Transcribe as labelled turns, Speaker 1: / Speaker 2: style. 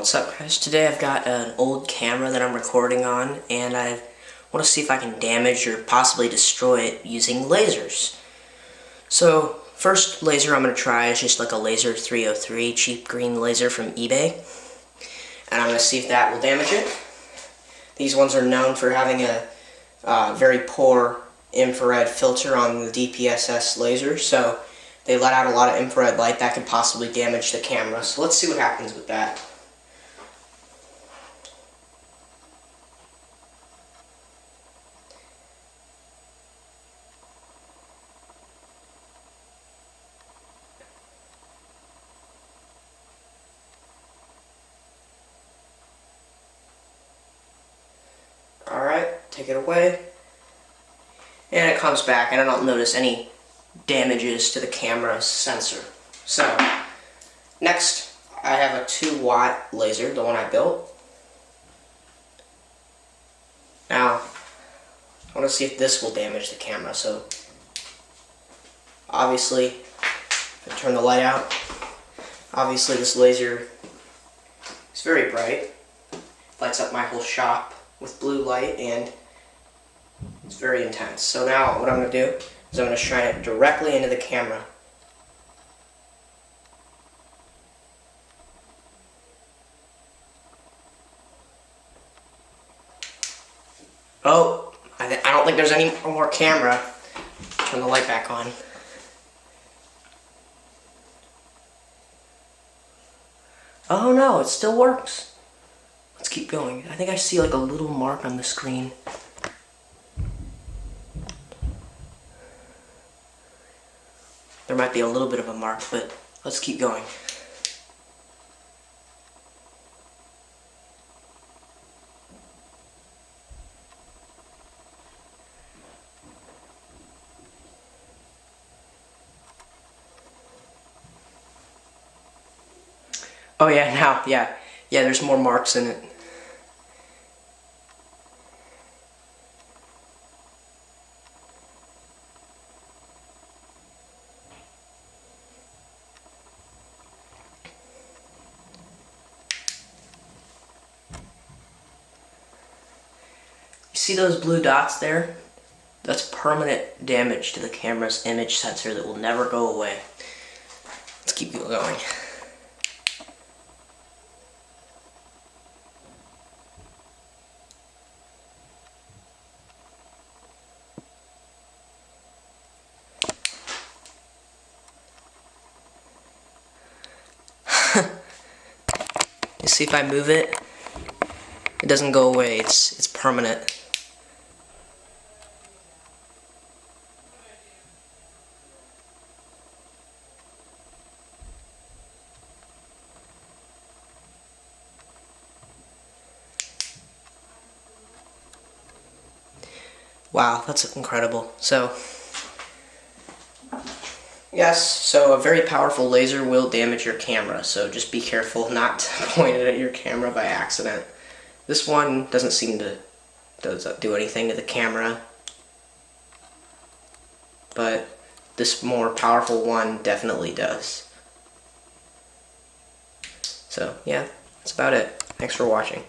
Speaker 1: What's up, guys? Today I've got an old camera that I'm recording on, and I want to see if I can damage or possibly destroy it using lasers. So, first laser I'm going to try is just like a laser 303, cheap green laser from eBay. And I'm going to see if that will damage it. These ones are known for having a very poor infrared filter on the DPSS laser, so they let out a lot of infrared light that could possibly damage the camera. So let's see what happens with that. Alright, take it away. And it comes back, and I don't notice any damages to the camera's sensor. So, next, I have a 2-watt laser, the one I built. Now, I want to see if this will damage the camera. So, obviously, if I turn the light out, obviously this laser is very bright. Lights up my whole shop with blue light, and it's very intense. So now what I'm going to do is I'm going to shine it directly into the camera. Oh, I don't think there's any more camera. Turn the light back on. Oh no, it still works. Let's keep going. I think I see like a little mark on the screen. There might be a little bit of a mark, but let's keep going. Oh yeah, now, yeah, there's more marks in it. See those blue dots there? That's permanent damage to the camera's image sensor that will never go away. Let's keep going. You see, if I move it, it doesn't go away. It's permanent. Wow, that's incredible. So, yes, so a very powerful laser will damage your camera, so just be careful not to point it at your camera by accident. This one doesn't seem to do anything to the camera, but this more powerful one definitely does. So, yeah, that's about it. Thanks for watching.